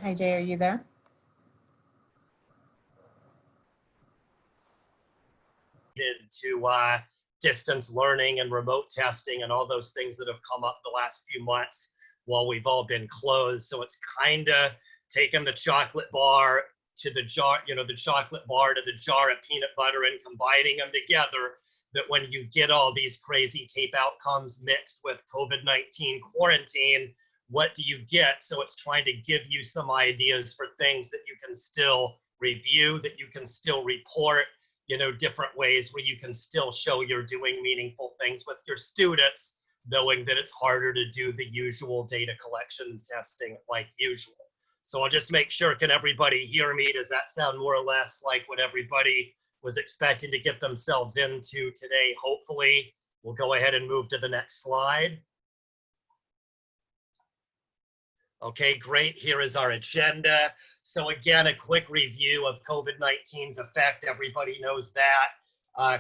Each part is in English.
Hi, Jay, are you there? To distance learning and remote testing and all those things that have come up the last few months while we've all been closed. So it's kind of taken the chocolate bar to the jar, the chocolate bar to the jar of peanut butter and combining them together. That when you get all these crazy CAEP outcomes mixed with COVID-19 quarantine, what do you get? So it's trying to give you some ideas for things that you can still review, that you can still report, different ways where you can still show you're doing meaningful things with your students, knowing that it's harder to do the usual data collection and testing like usual. So I'll just make sure, can everybody hear me? Does that sound more or less like what everybody was expecting to get themselves into today? Hopefully, we'll go ahead and move to the next slide. Okay, great. Here is our agenda. So again, a quick review of COVID-19's effect. Everybody knows that.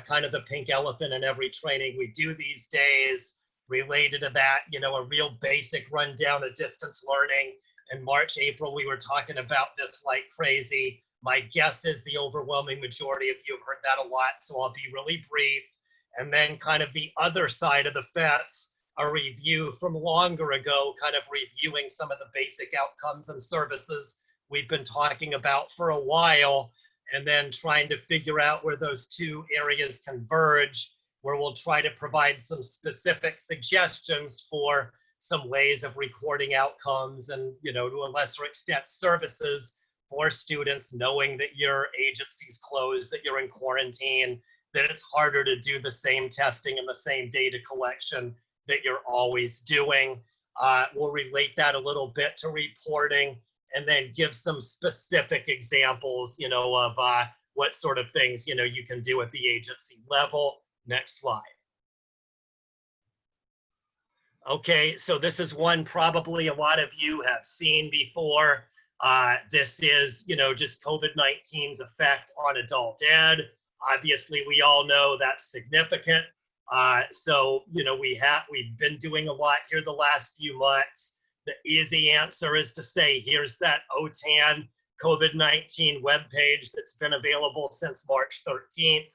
Kind of the pink elephant in every training we do these days. Related to that, a real basic rundown of distance learning. In March, April, we were talking about this like crazy. My guess is the overwhelming majority of you have heard that a lot, so I'll be really brief. And then kind of the other side of the fence, a review from longer ago, kind of reviewing some of the basic outcomes and services we've been talking about for a while, and then trying to figure out where those two areas converge, where we'll try to provide some specific suggestions for some ways of recording outcomes and, to a lesser extent, services for students, knowing that your agency's closed, that you're in quarantine, that it's harder to do the same testing and the same data collection that you're always doing. We'll relate that a little bit to reporting and then give some specific examples, of what sort of things, you can do at the agency level. Next slide. Okay, so this is one probably a lot of you have seen before. This is, just COVID-19's effect on adult ed. Obviously, we all know that's significant. So, we've been doing a lot here the last few months. The easy answer is to say, here's that OTAN COVID-19 webpage that's been available since March 13th.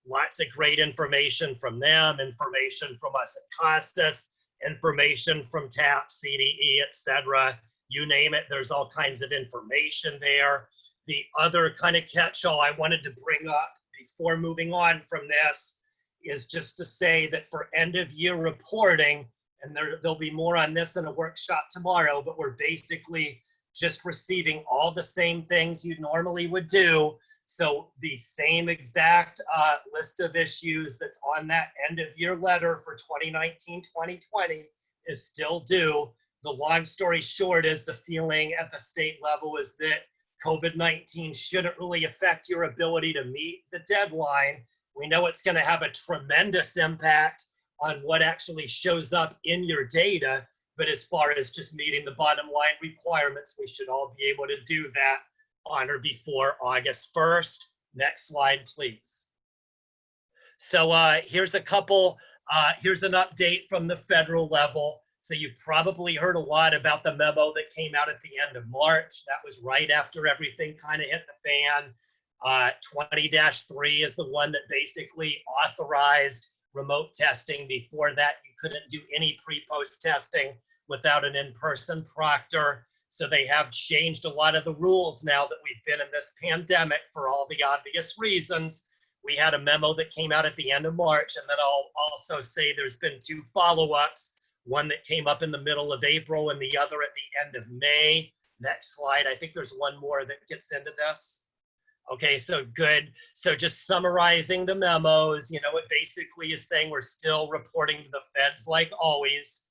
Lots of great information from them, information from us at CASAS, information from TAP, CDE, etc. You name it, there's all kinds of information there. The other kind of catch-all I wanted to bring up before moving on from this is just to say that for end of year reporting, and there'll be more on this in a workshop tomorrow, but we're basically just receiving all the same things you normally would do. So the same exact list of issues that's on that end of year letter for 2019-2020 is still due. The long story short is the feeling at the state level is that COVID-19 shouldn't really affect your ability to meet the deadline. We know it's going to have a tremendous impact on what actually shows up in your data, but as far as just meeting the bottom line requirements, we should all be able to do that on or before August 1st. Next slide, please. So here's a couple, here's an update from the federal level. So you've probably heard a lot about the memo that came out at the end of March. That was right after everything kind of hit the fan. 20-3 is the one that basically authorized remote testing. Before that, you couldn't do any pre-post testing without an in-person proctor. So they have changed a lot of the rules now that we've been in this pandemic for all the obvious reasons. We had a memo that came out at the end of March, and then I'll also say there's been two follow-ups, one that came up in the middle of April and the other at the end of May. Next slide. I think there's one more that gets into this. Okay, so good. So just summarizing the memos, it basically is saying we're still reporting to the feds like always.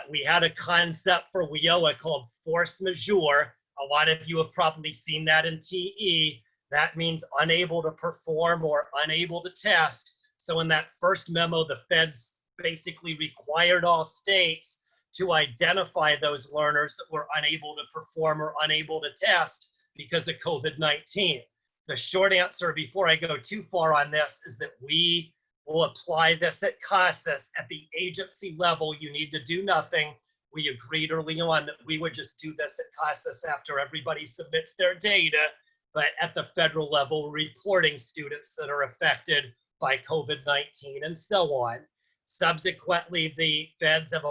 We had a concept for WIOA called force majeure. A lot of you have probably seen that in TE. That means unable to perform or unable to test. So in that first memo, the feds basically required all states to identify those learners that were unable to perform or unable to test because of COVID-19. The short answer before I go too far on this is that we will apply this at CASAS. At the agency level, you need to do nothing. We agreed early on that we would just do this at CASAS after everybody submits their data, but at the federal level, we're reporting students that are affected by COVID-19 and so on. Subsequently, the feds have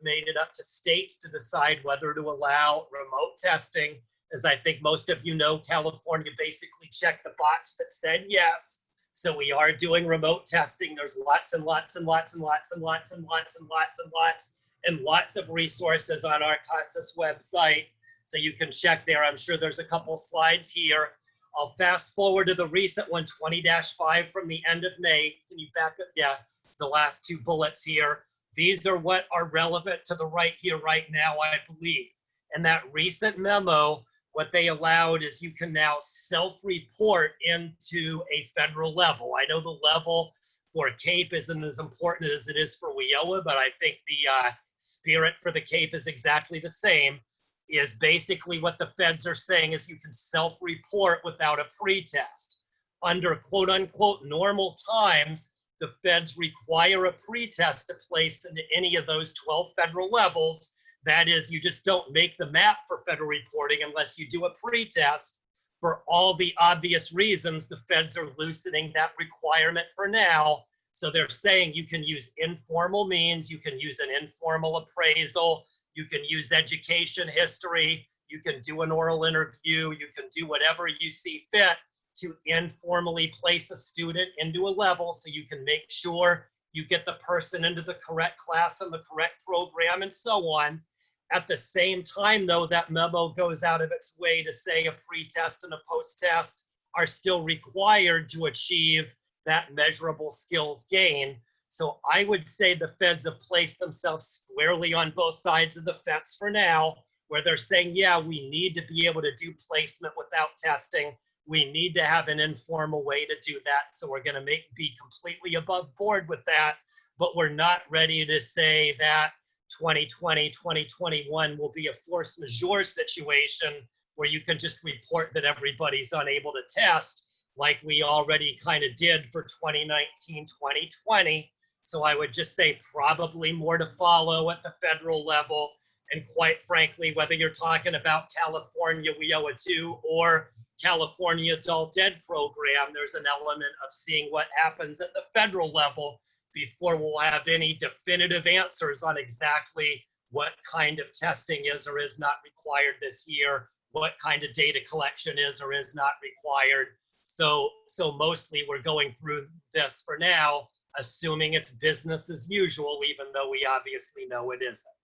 made it up to states to decide whether to allow remote testing. As I think most of you know, California basically checked the box that said yes. So we are doing remote testing. There's lots and lots and lots and lots and lots and lots and lots and lots and lots of resources on our CASAS website. So you can check there. I'm sure there's a couple slides here. I'll fast forward to the recent one, 20-5 from the end of May. Can you back up? Yeah, the last two bullets here. These are what are relevant to the right here, right now, I believe. And that recent memo, what they allowed is you can now self-report into a federal level. I know the level for CAEP isn't as important as it is for WIOA, but I think the spirit for the CAEP is exactly the same. Is basically what the feds are saying is you can self-report without a pretest. Under quote unquote normal times, the feds require a pretest to place into any of those 12 federal levels. That is, you just don't make the map for federal reporting unless you do a pretest. For all the obvious reasons, the feds are loosening that requirement for now. So they're saying you can use informal means, you can use an informal appraisal, you can use education history, you can do an oral interview, you can do whatever you see fit to informally place a student into a level so you can make sure you get the person into the correct class and the correct program and so on. At the same time, though, that memo goes out of its way to say a pre-test and a post-test are still required to achieve that measurable skills gain. So I would say the feds have placed themselves squarely on both sides of the fence for now, where they're saying, yeah, we need to be able to do placement without testing. We need to have an informal way to do that. So we're going to be completely above board with that, but we're not ready to say that 2020, 2021 will be a force majeure situation where you can just report that everybody's unable to test like we already kind of did for 2019, 2020. So I would just say probably more to follow at the federal level. And quite frankly, whether you're talking about California WIOA 2 or California Adult Ed program, there's an element of seeing what happens at the federal level before we'll have any definitive answers on exactly what kind of testing is or is not required this year, what kind of data collection is or is not required. So mostly we're going through this for now, assuming it's business as usual, even though we obviously know it isn't.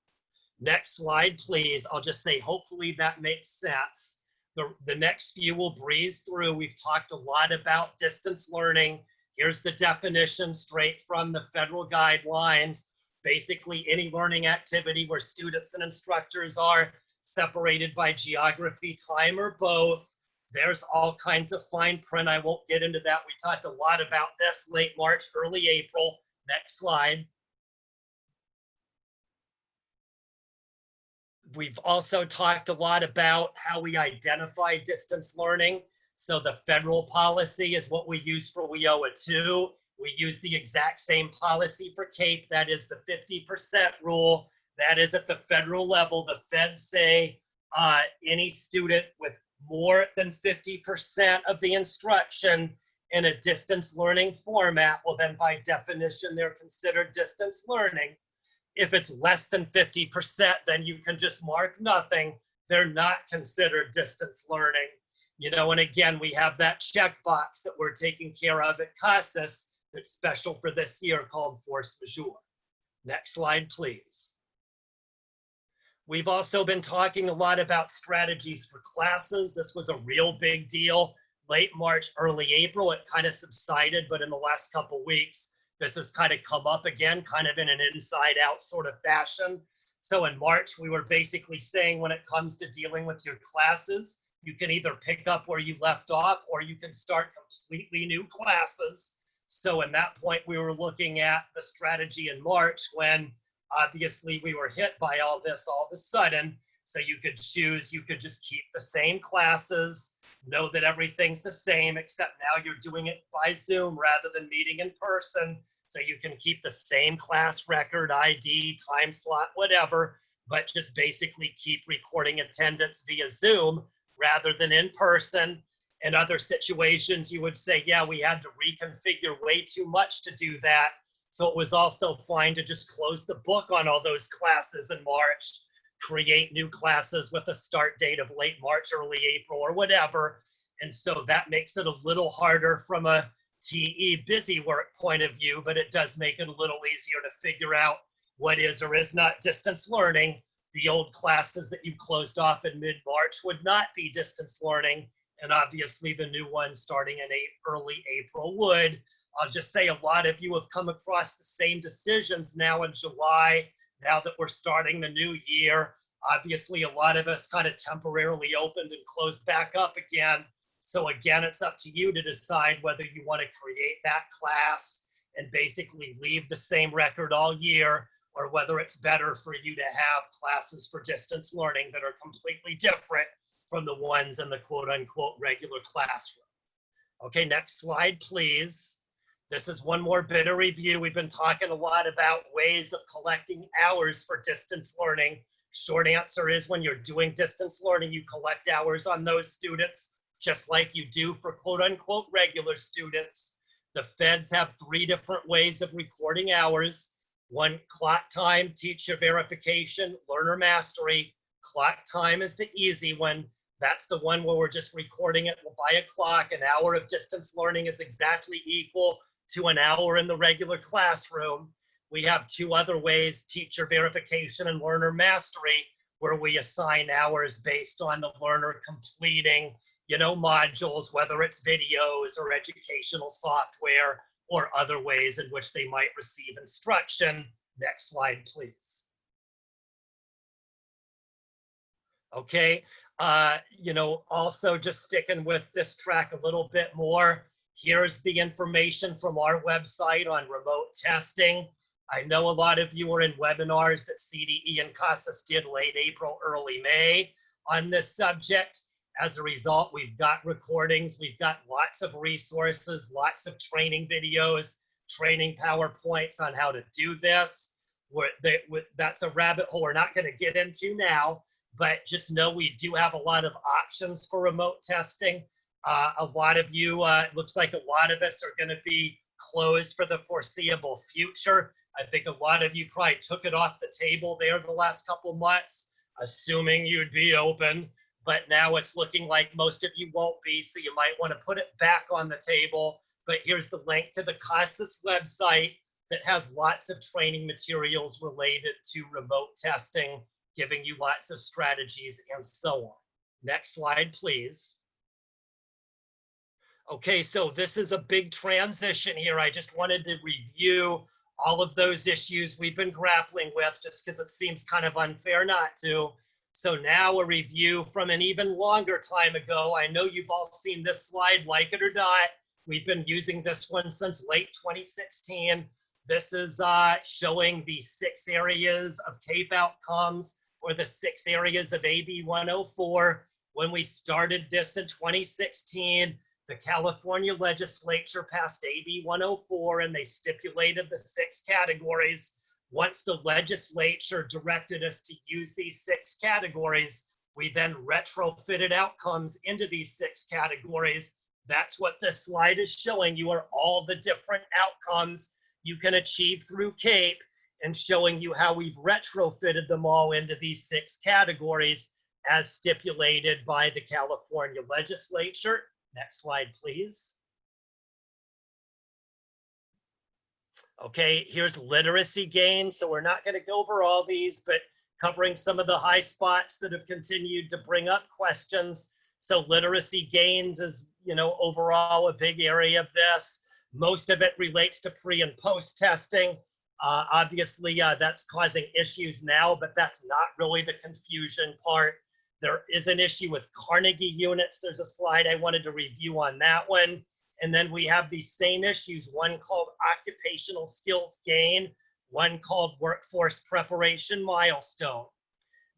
Next slide, please. I'll just say, hopefully that makes sense. The next few we'll breeze through. We've talked a lot about distance learning. Here's the definition straight from the federal guidelines. Basically, any learning activity where students and instructors are separated by geography, time, or both. There's all kinds of fine print. I won't get into that. We talked a lot about this late March, early April. Next slide. We've also talked a lot about how we identify distance learning. So the federal policy is what we use for WIOA 2. We use the exact same policy for CAEP. That is the 50% rule. That is at the federal level. The feds say any student with more than 50% of the instruction in a distance learning format, well then by definition, they're considered distance learning. If it's less than 50%, then you can just mark nothing. They're not considered distance learning. You know, and again, we have that checkbox that we're taking care of at CASAS that's special for this year called force majeure. Next slide, please. We've also been talking a lot about strategies for classes. This was a real big deal. Late March, early April, it kind of subsided, but in the last couple weeks, this has kind of come up again, kind of in an inside out sort of fashion. So in March, we were basically saying when it comes to dealing with your classes, you can either pick up where you left off or you can start completely new classes. So in that point, we were looking at the strategy in March when obviously we were hit by all this all of a sudden. So you could choose, you could just keep the same classes, know that everything's the same, except now you're doing it by Zoom rather than meeting in person. So you can keep the same class record, ID, time slot, whatever, but just basically keep recording attendance via Zoom rather than in person. In other situations, you would say, yeah, we had to reconfigure way too much to do that. So it was also fine to just close the book on all those classes in March, create new classes with a start date of late March, early April, or whatever. And so that makes it a little harder from a TE busy work point of view, but it does make it a little easier to figure out what is or is not distance learning. The old classes that you closed off in mid-March would not be distance learning, and obviously the new ones starting in early April would. I'll just say a lot of you have come across the same decisions now in July, now that we're starting the new year. Obviously, a lot of us kind of temporarily opened and closed back up again. So again, it's up to you to decide whether you want to create that class and basically leave the same record all year, or whether it's better for you to have classes for distance learning that are completely different from the ones in the quote unquote regular classroom. Okay, next slide, please. This is one more bit of review. We've been talking a lot about ways of collecting hours for distance learning. Short answer is when you're doing distance learning, you collect hours on those students, just like you do for quote unquote regular students. The feds have 3 different ways of recording hours. One, clock time, teacher verification, learner mastery. Clock time is the easy one. That's the one where we're just recording it by a clock. An hour of distance learning is exactly equal to an hour in the regular classroom. We have 2 other ways, teacher verification and learner mastery, where we assign hours based on the learner completing, modules, whether it's videos or educational software or other ways in which they might receive instruction. Next slide, please. Okay, also just sticking with this track a little bit more. Here's the information from our website on remote testing. I know a lot of you are in webinars that CDE and CASAS did late April, early May on this subject. As a result, we've got recordings, we've got lots of resources, lots of training videos, training PowerPoints on how to do this. That's a rabbit hole we're not going to get into now, but just know we do have a lot of options for remote testing. A lot of you, it looks like a lot of us are going to be closed for the foreseeable future. I think a lot of you probably took it off the table there the last couple months, assuming you'd be open. But now it's looking like most of you won't be, so you might want to put it back on the table. But here's the link to the CASAS website that has lots of training materials related to remote testing, giving you lots of strategies and so on. Next slide, please. Okay, so this is a big transition here. I just wanted to review all of those issues we've been grappling with, just because it seems kind of unfair not to. So now a review from an even longer time ago. I know you've all seen this slide, like it or not. We've been using this one since late 2016. This is showing the 6 areas of CAEP outcomes, or the 6 areas of AB 104. When we started this in 2016, the California legislature passed AB 104 and they stipulated the 6 categories. Once the legislature directed us to use these 6 categories, we then retrofitted outcomes into these 6 categories. That's what this slide is showing you, are all the different outcomes you can achieve through CAEP, and showing you how we've retrofitted them all into these 6 categories as stipulated by the California legislature. Next slide, please. Okay, here's literacy gains. So we're not going to go over all these, but covering some of the high spots that have continued to bring up questions. So literacy gains is, overall a big area of this. Most of it relates to pre and post testing. Obviously, that's causing issues now, but that's not really the confusion part. There is an issue with Carnegie units. There's a slide I wanted to review on that one. And then we have these same issues, one called occupational skills gain, one called workforce preparation milestone.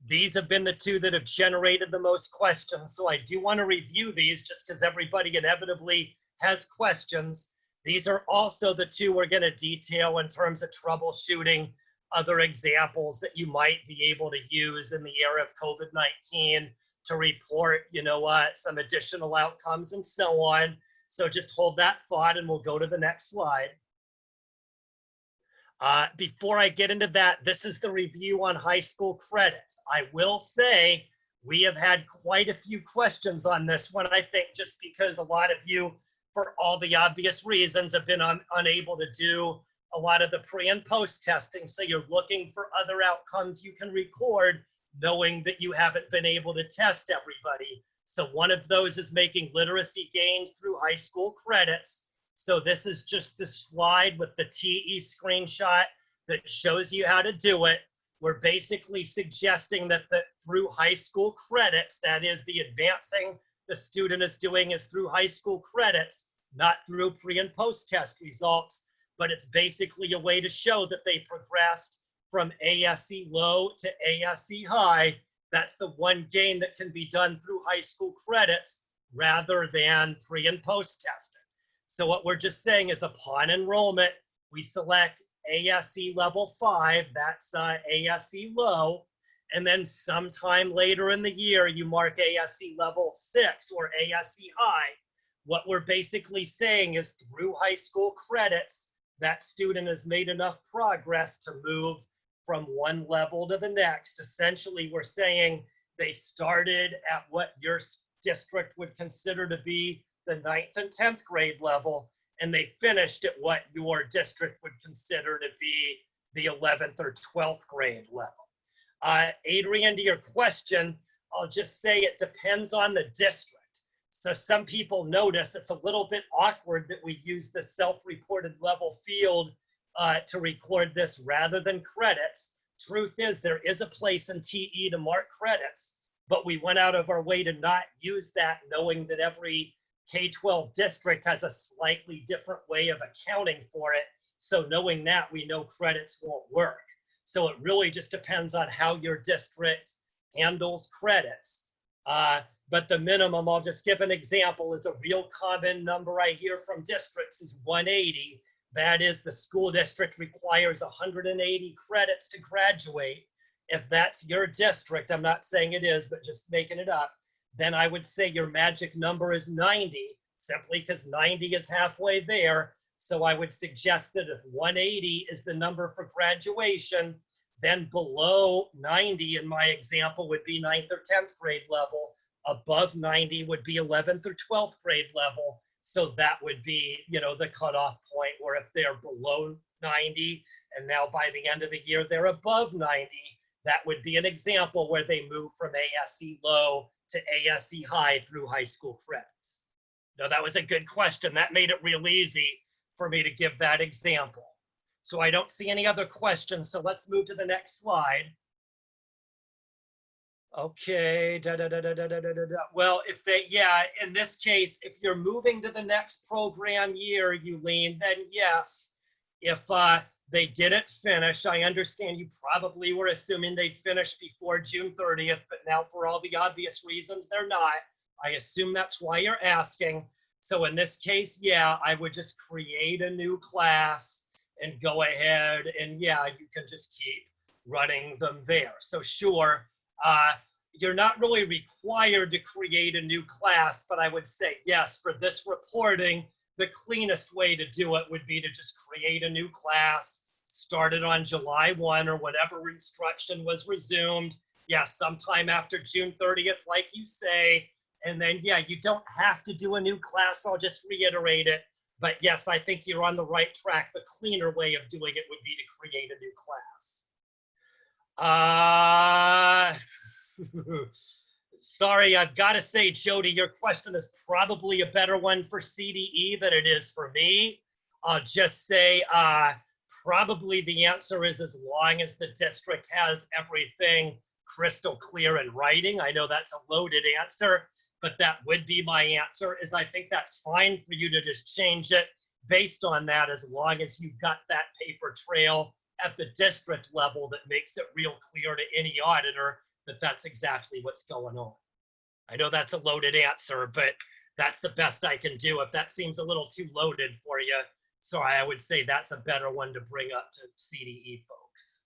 These have been the 2 that have generated the most questions. So I do want to review these just because everybody inevitably has questions. These are also the 2 we're going to detail in terms of troubleshooting other examples that you might be able to use in the era of COVID-19 to report, some additional outcomes and so on. So just hold that thought and we'll go to the next slide. Before I get into that, this is the review on high school credits. I will say we have had quite a few questions on this one, I think, just because a lot of you, for all the obvious reasons, have been unable to do a lot of the pre and post testing. So you're looking for other outcomes you can record, knowing that you haven't been able to test everybody. So one of those is making literacy gains through high school credits. So this is just the slide with the TE screenshot that shows you how to do it. We're basically suggesting that through high school credits, that is the advancing the student is doing is through high school credits, not through pre and post test results, but it's basically a way to show that they progressed from ASE low to ASE high. That's the one gain that can be done through high school credits rather than pre and post testing. So what we're just saying is upon enrollment, we select ASE level 5, that's ASE low, and then sometime later in the year, you mark ASE level 6 or ASE high. What we're basically saying is through high school credits, that student has made enough progress to move from one level to the next. Essentially, we're saying they started at what your district would consider to be the 9th and 10th grade level, and they finished at what your district would consider to be the 11th or 12th grade level. Adrian, to your question, I'll just say it depends on the district. So some people notice it's a little bit awkward that we use the self-reported level field to record this rather than credits. Truth is, there is a place in TE to mark credits, but we went out of our way to not use that, knowing that every K-12 district has a slightly different way of accounting for it. So knowing that, we know credits won't work. So it really just depends on how your district handles credits. But the minimum, I'll just give an example, is a real common number I hear from districts is 180. That is, the school district requires 180 credits to graduate. If that's your district, I'm not saying it is, but just making it up, then I would say your magic number is 90, simply because 90 is halfway there. So I would suggest that if 180 is the number for graduation, then below 90 in my example would be 9th or 10th grade level. Above 90 would be 11th or 12th grade level. So that would be, the cutoff point where if they're below 90 and now by the end of the year they're above 90, that would be an example where they move from ASE low to ASE high through high school credits. Now that was a good question. That made it real easy for me to give that example. So I don't see any other questions. So let's move to the next slide. Okay. Well, in this case, if you're moving to the next program year, Yulene, then yes. If they didn't finish, I understand you probably were assuming they'd finish before June 30th, but now for all the obvious reasons, they're not. I assume that's why you're asking. So in this case, yeah, I would just create a new class and go ahead and you can just keep running them there. So sure, you're not really required to create a new class, but I would say, yes, for this reporting, the cleanest way to do it would be to just create a new class, start it on July 1 or whatever instruction was resumed. Sometime after June 30th, like you say. And then, you don't have to do a new class. I'll just reiterate it. But yes, I think you're on the right track. The cleaner way of doing it would be to create a new class. Sorry, I've got to say, Jody, your question is probably a better one for CDE than it is for me. I'll just say probably the answer is as long as the district has everything crystal clear in writing. I know that's a loaded answer, but that would be my answer, is I think that's fine for you to just change it based on that, as long as you've got that paper trail at the district level that makes it real clear to any auditor that that's exactly what's going on. I know that's a loaded answer, but that's the best I can do. If that seems a little too loaded for you, sorry, I would say that's a better one to bring up to CDE folks.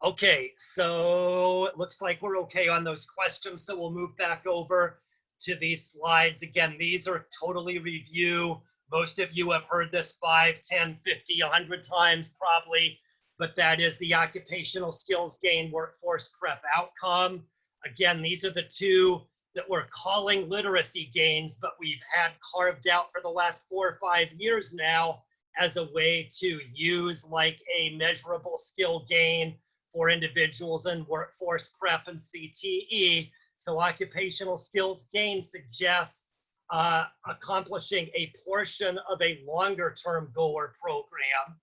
Okay, so it looks like we're okay on those questions, so we'll move back over to these slides. Again, these are totally review. Most of you have heard this 5, 10, 50, 100 times probably, but that is the occupational skills gain workforce prep outcome. Again, these are the two that we're calling literacy gains, but we've had carved out for the last 4 or 5 years now as a way to use like a measurable skill gain for individuals in workforce prep and CTE. So occupational skills gain suggests accomplishing a portion of a longer term goal or program.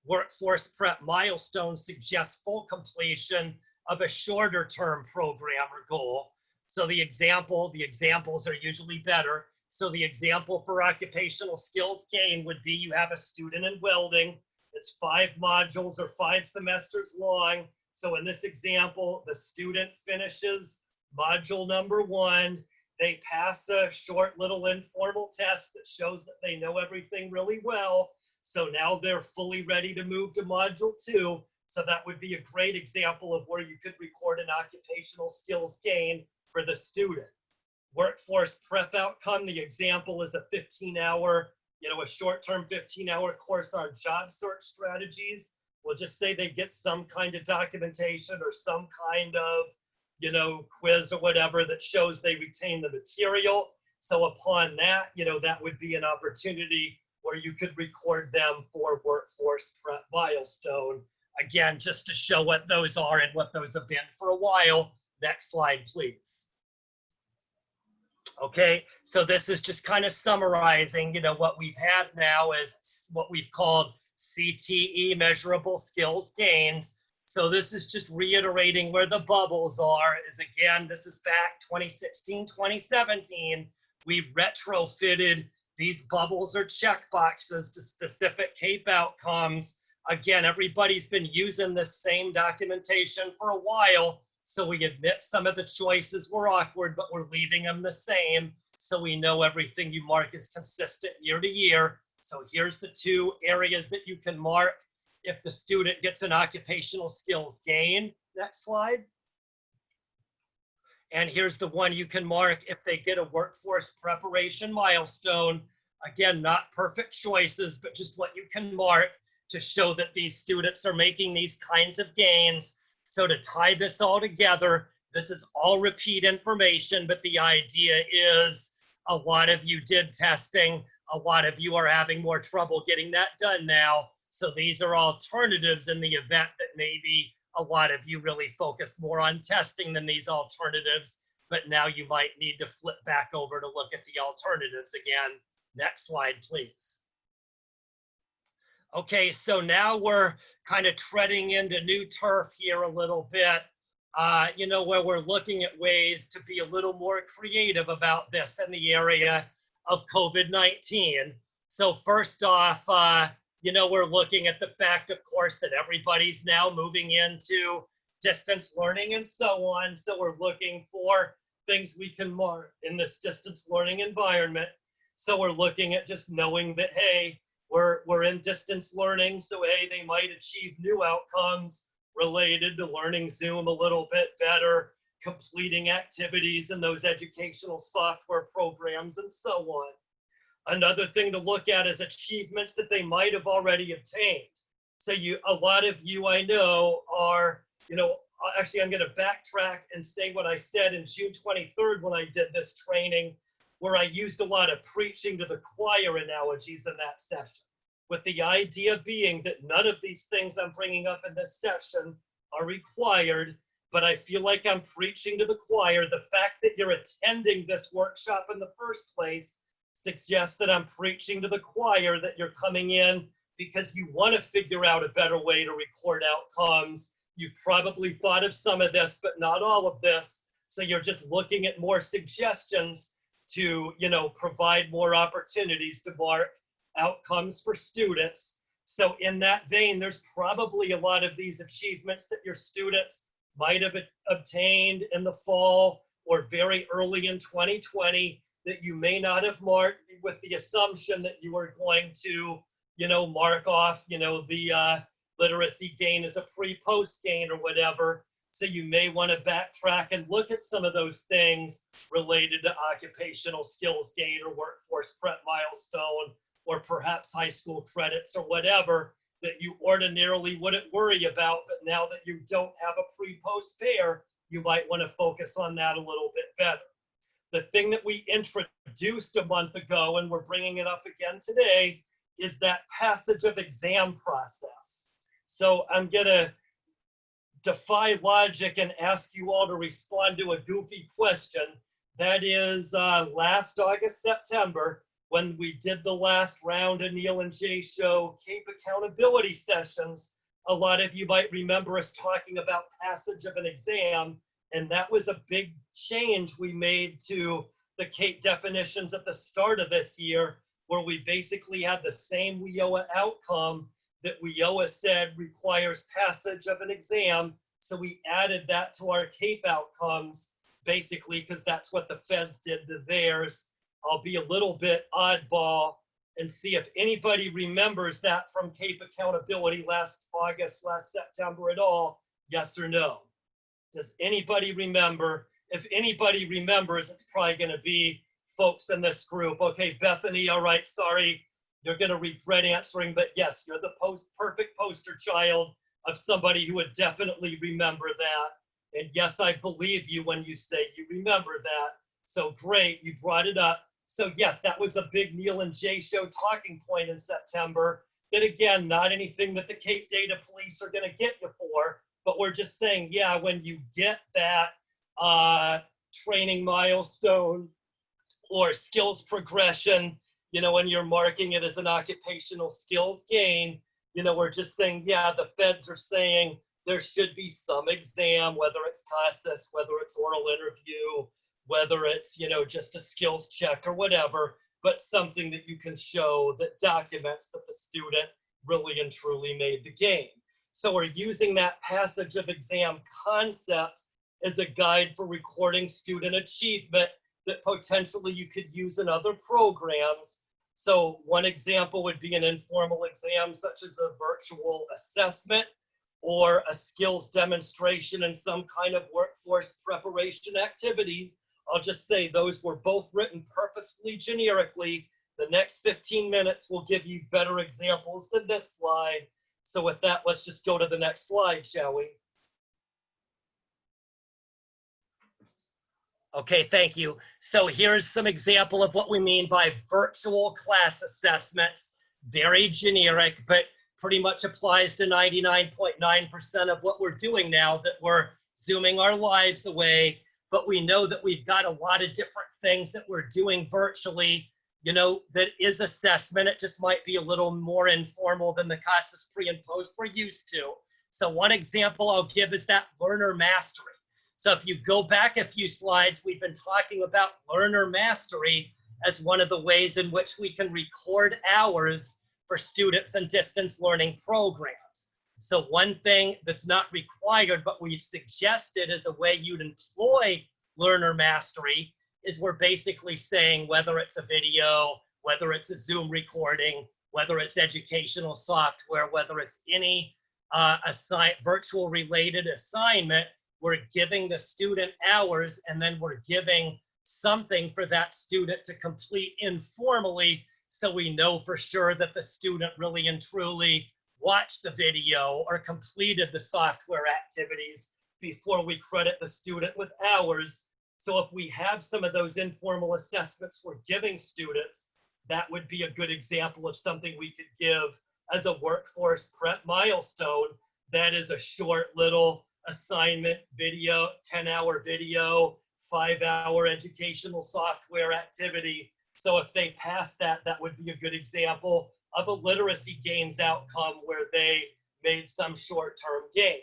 Workforce prep milestones suggest full completion of a shorter term program or goal. So the examples are usually better. So the example for occupational skills gain would be you have a student in welding. It's 5 modules or 5 semesters long. So in this example, the student finishes module number 1. They pass a short little informal test that shows that they know everything really well. So now they're fully ready to move to module 2. So that would be a great example of where you could record an occupational skills gain for the student. Workforce prep outcome, the example is a 15-hour, a short-term 15-hour course on job search strategies. We'll just say they get some kind of documentation or some kind of, quiz or whatever that shows they retain the material. So upon that, that would be an opportunity where you could record them for workforce prep milestone. Again, just to show what those are and what those have been for a while. Next slide, please. Okay, so this is just kind of summarizing, what we've had now is what we've called CTE, measurable skills gains. So this is just reiterating where the bubbles are. Is again, this is back 2016, 2017. We retrofitted these bubbles or check boxes to specific CAEP outcomes. Again, everybody's been using this same documentation for a while. So we admit some of the choices were awkward, but we're leaving them the same. So we know everything you mark is consistent year to year. So here's the 2 areas that you can mark if the student gets an occupational skills gain. Next slide. And here's the one you can mark if they get a workforce preparation milestone. Again, not perfect choices, but just what you can mark to show that these students are making these kinds of gains. So to tie this all together, this is all repeat information, but the idea is a lot of you did testing. A lot of you are having more trouble getting that done now. So these are alternatives in the event that maybe a lot of you really focus more on testing than these alternatives, but now you might need to flip back over to look at the alternatives again. Next slide, please. Okay, so now we're kind of treading into new turf here a little bit, where we're looking at ways to be a little more creative about this in the area of COVID-19. So first off, we're looking at the fact, of course, that everybody's now moving into distance learning and so on. So we're looking for things we can mark in this distance learning environment. So we're looking at just knowing that, hey, we're in distance learning, so hey, they might achieve new outcomes related to learning Zoom a little bit better, completing activities in those educational software programs, and so on. Another thing to look at is achievements that they might have already obtained. So a lot of you I know are, actually I'm going to backtrack and say what I said in June 23rd when I did this training, where I used a lot of preaching to the choir analogies in that session, with the idea being that none of these things I'm bringing up in this session are required, but I feel like I'm preaching to the choir. The fact that you're attending this workshop in the first place suggests that I'm preaching to the choir, that you're coming in because you want to figure out a better way to record outcomes. You've probably thought of some of this, but not all of this. So you're just looking at more suggestions to, provide more opportunities to mark outcomes for students. So in that vein, there's probably a lot of these achievements that your students might have obtained in the fall or very early in 2020 that you may not have marked, with the assumption that you are going to, mark off, the literacy gain is a pre-post gain or whatever. So you may want to backtrack and look at some of those things related to occupational skills gain or workforce prep milestone, or perhaps high school credits or whatever that you ordinarily wouldn't worry about. But now that you don't have a pre-post pair, you might want to focus on that a little bit better. The thing that we introduced a month ago, and we're bringing it up again today, is that passage of exam process. So I'm going to defy logic and ask you all to respond to a goofy question. That is last August, September, when we did the last round of Neil and Jay show CAEP accountability sessions, a lot of you might remember us talking about passage of an exam, and that was a big change we made to the CAEP definitions at the start of this year, where we basically had the same WIOA outcome that WIOA said requires passage of an exam. So we added that to our CAEP outcomes, basically, because that's what the feds did to theirs. I'll be a little bit oddball and see if anybody remembers that from CAEP accountability last August, last September at all, yes or no? Does anybody remember? If anybody remembers, it's probably going to be folks in this group. Okay, Bethany, all right, sorry. You're going to regret answering, but yes, you're the perfect poster child of somebody who would definitely remember that. And yes, I believe you when you say you remember that. So great, you brought it up. So yes, that was a big Neil and Jay show talking point in September. That again, not anything that the CAEP data police are going to get you for, but we're just saying, yeah, when you get that training milestone or skills progression, you know, when you're marking it as an occupational skills gain, you know, we're just saying, yeah, the feds are saying there should be some exam, whether it's CASAS, whether it's oral interview, whether it's, you know, just a skills check or whatever, but something that you can show that documents that the student really and truly made the gain. So we're using that passage of exam concept as a guide for recording student achievement that potentially you could use in other programs. So one example would be an informal exam, such as a virtual assessment or a skills demonstration in some kind of workforce preparation activities. I'll just say those were both written purposefully generically. The next 15 minutes will give you better examples than this slide. So with that, let's just go to the next slide, shall we? Okay, thank you. So here's some example of what we mean by virtual class assessments. Very generic, but pretty much applies to 99.9% of what we're doing now, that we're zooming our lives away. But we know that we've got a lot of different things that we're doing virtually, you know, that is assessment. It just might be a little more informal than the CASAS pre and post we're used to. So one example I'll give is that learner mastery. So if you go back a few slides, we've been talking about learner mastery as one of the ways in which we can record hours for students in distance learning programs. So one thing that's not required, but we've suggested as a way you'd employ learner mastery, is we're basically saying whether it's a video, whether it's a Zoom recording, whether it's educational software, whether it's any virtual related assignment, we're giving the student hours, and then we're giving something for that student to complete informally, so we know for sure that the student really and truly watched the video or completed the software activities before we credit the student with hours. So if we have some of those informal assessments we're giving students, that would be a good example of something we could give as a workforce prep milestone. That is a short little assignment video, 10-hour video, 5-hour educational software activity. So if they pass that, that would be a good example of a literacy gains outcome where they made some short-term gain.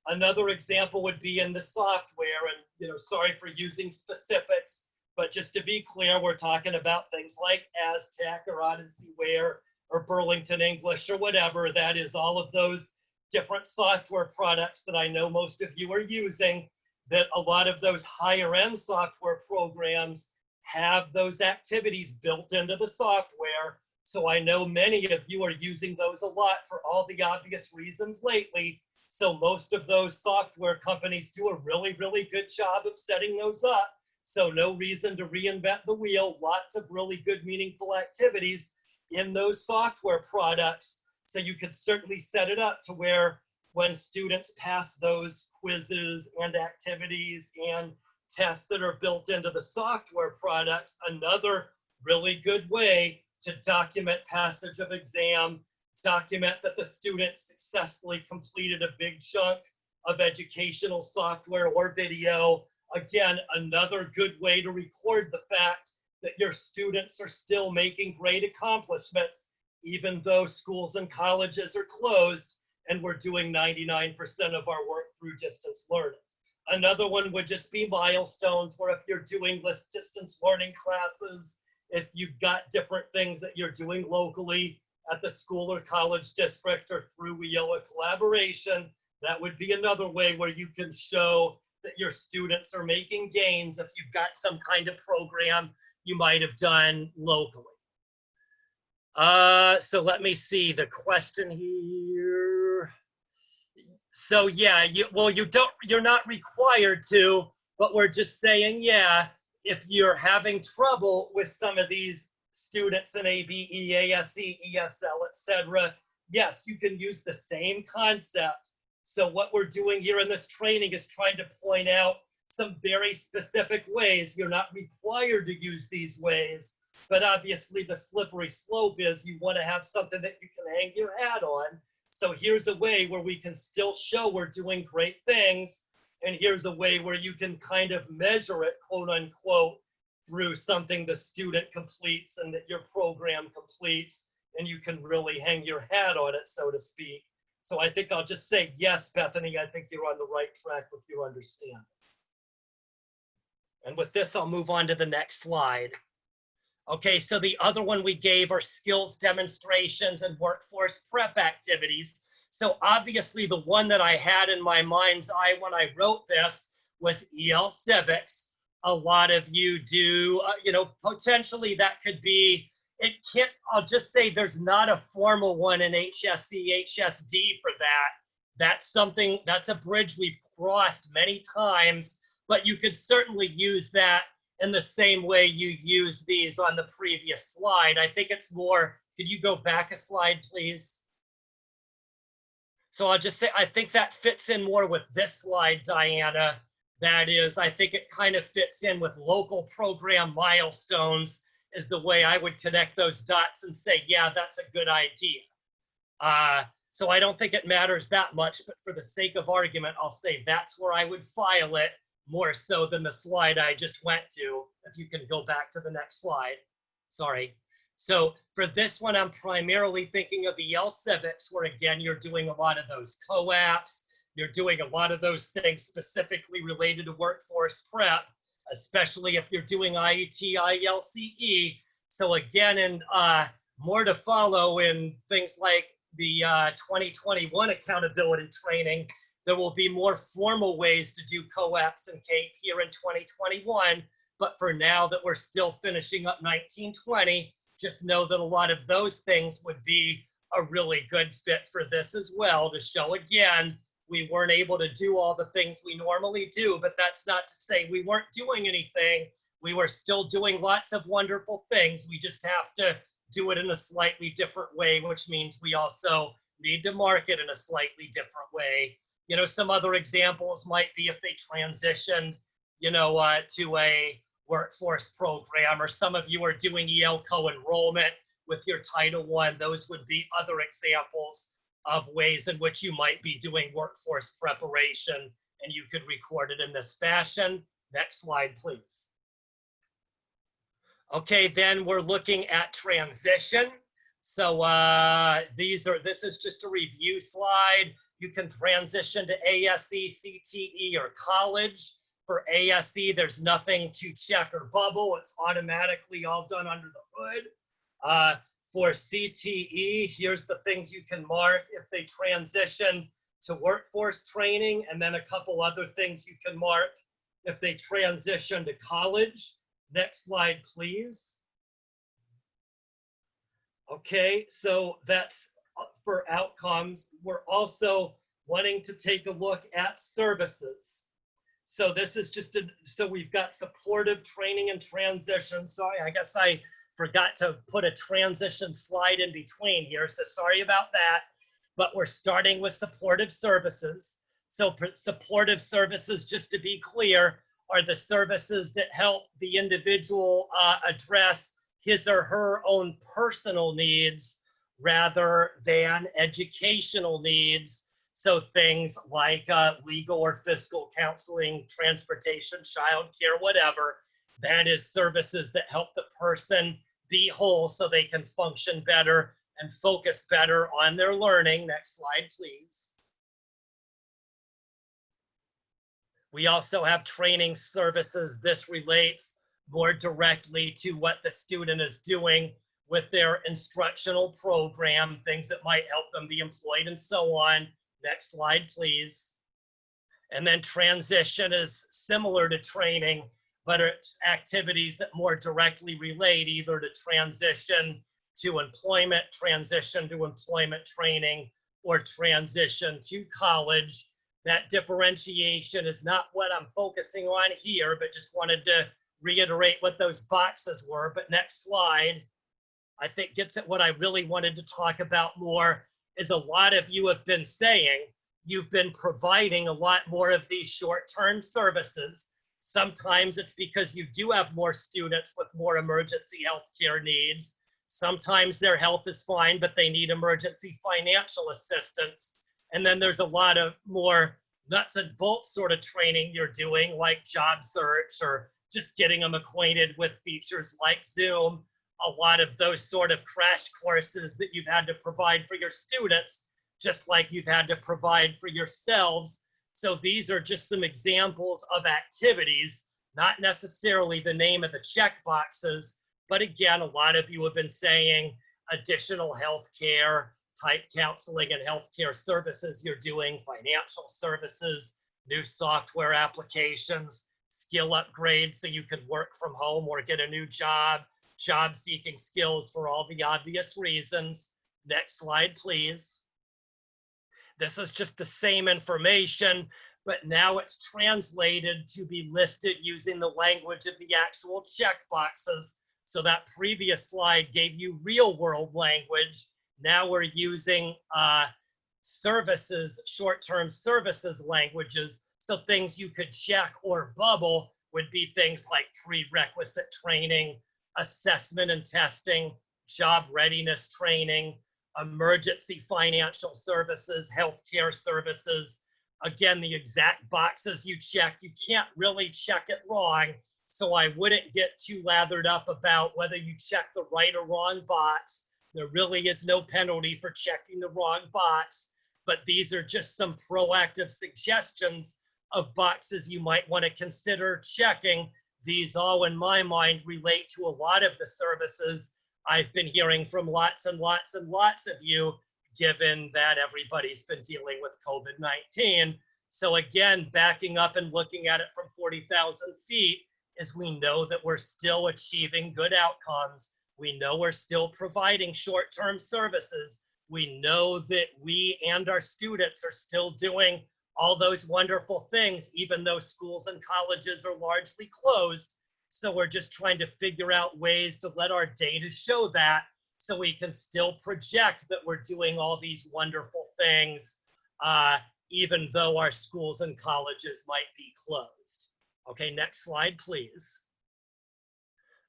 Another example would be in the software, and you know, sorry for using specifics, but just to be clear, we're talking about things like Aztec or Odyssey Ware or Burlington English or whatever. That is all of those different software products that I know most of you are using, that a lot of those higher end software programs have those activities built into the software. So I know many of you are using those a lot for all the obvious reasons lately. So most of those software companies do a really, really good job of setting those up. So no reason to reinvent the wheel. Lots of really good, meaningful activities in those software products. So you could certainly set it up to where when students pass those quizzes and activities and tests that are built into the software products, another really good way to document passage of exam, document that the student successfully completed a big chunk of educational software or video. Again, another good way to record the fact that your students are still making great accomplishments, even though schools and colleges are closed and we're doing 99% of our work through distance learning. Another one would just be milestones, where if you're doing distance learning classes, if you've got different things that you're doing locally at the school or college district or through WIOA collaboration, that would be another way where you can show that your students are making gains if you've got some kind of program you might have done locally. So let me see the question here. So yeah, you're not required to, but we're just saying, yeah, if you're having trouble with some of these students in ABE, ASE, ESL, etc., yes, you can use the same concept. So what we're doing here in this training is trying to point out some very specific ways. You're not required to use these ways, but obviously the slippery slope is you want to have something that you can hang your hat on. So here's a way where we can still show we're doing great things, and here's a way where you can kind of measure it, quote unquote, through something the student completes and that your program completes, and you can really hang your hat on it, so to speak. So I think I'll just say, yes, Bethany, I think you're on the right track with your understanding. And with this, I'll move on to the next slide. Okay, so the other one we gave are skills demonstrations and workforce prep activities. So obviously the one that I had in my mind's eye when I wrote this was EL Civics. A lot of you do, potentially that could be, I'll just say there's not a formal one in HSE, HSD for that. That's a bridge we've crossed many times, but you could certainly use that in the same way you use these on the previous slide. I think it's more, could you go back a slide, please? So I'll just say, I think that fits in more with this slide, Diana. That is, I think it kind of fits in with local program milestones is the way I would connect those dots and say, yeah, that's a good idea. So I don't think it matters that much, but for the sake of argument, I'll say that's where I would file it, more so than the slide I just went to. If you can go back to the next slide. Sorry. So for this one, I'm primarily thinking of EL Civics, where again, you're doing a lot of those COAPs. You're doing a lot of those things specifically related to workforce prep, especially if you're doing IET, ILCE. So again, and more to follow in things like the 2021 accountability training. There will be more formal ways to do COAPs and CAEP here in 2021. But for now that we're still finishing up 1920, just know that a lot of those things would be a really good fit for this as well, to show again, we weren't able to do all the things we normally do, but that's not to say we weren't doing anything. We were still doing lots of wonderful things. We just have to do it in a slightly different way, which means we also need to market in a slightly different way. Some other examples might be if they transitioned, to a workforce program, or some of you are doing EL co-enrollment with your Title I. Those would be other examples of ways in which you might be doing workforce preparation, and you could record it in this fashion. Next slide, please. Okay, then we're looking at transition. So this is just a review slide. You can transition to ASE, CTE, or college. For ASE, there's nothing to check or bubble. It's automatically all done under the hood. For CTE, here's the things you can mark if they transition to workforce training, and then a couple other things you can mark if they transition to college. Next slide, please. Okay, so that's for outcomes. We're also wanting to take a look at services. So this is just so we've got supportive training and transition. Sorry, I guess I forgot to put a transition slide in between here. So sorry about that. But we're starting with supportive services. So supportive services, just to be clear, are the services that help the individual address his or her own personal needs rather than educational needs. So things like legal or fiscal counseling, transportation, childcare, whatever, that is services that help the person be whole so they can function better and focus better on their learning. Next slide, please. We also have training services. This relates more directly to what the student is doing with their instructional program, things that might help them be employed and so on. Next slide, please. And then transition is similar to training, but it's activities that more directly relate either to transition to employment training, or transition to college. That differentiation is not what I'm focusing on here, but just wanted to reiterate what those boxes were. But next slide, I think gets at what I really wanted to talk about more, is a lot of you have been saying you've been providing a lot more of these short-term services. Sometimes it's because you do have more students with more emergency health care needs. Sometimes their health is fine, but they need emergency financial assistance. And then there's a lot of more nuts and bolts sort of training you're doing, like job search or just getting them acquainted with features like Zoom. A lot of those sort of crash courses that you've had to provide for your students, just like you've had to provide for yourselves. So these are just some examples of activities, not necessarily the name of the check boxes, but again, a lot of you have been saying additional healthcare type counseling and healthcare services you're doing, financial services, new software applications, skill upgrades so you can work from home or get a new job seeking skills for all the obvious reasons. Next slide, please. This is just the same information, but now it's translated to be listed using the language of the actual check boxes. So that previous slide gave you real world language. Now we're using services, short-term services languages. So things you could check or bubble would be things like prerequisite training, assessment and testing, job readiness training, emergency financial services, healthcare services. Again, the exact boxes you check, you can't really check it wrong. So I wouldn't get too lathered up about whether you check the right or wrong box. There really is no penalty for checking the wrong box, but these are just some proactive suggestions of boxes you might want to consider checking. These all, in my mind, relate to a lot of the services I've been hearing from lots and lots and lots of you, given that everybody's been dealing with COVID-19. So again, backing up and looking at it from 40,000 feet, is we know that we're still achieving good outcomes. We know we're still providing short-term services. We know that we and our students are still doing all those wonderful things, even though schools and colleges are largely closed. So we're just trying to figure out ways to let our data show that, so we can still project that we're doing all these wonderful things, even though our schools and colleges might be closed. Okay, next slide, please.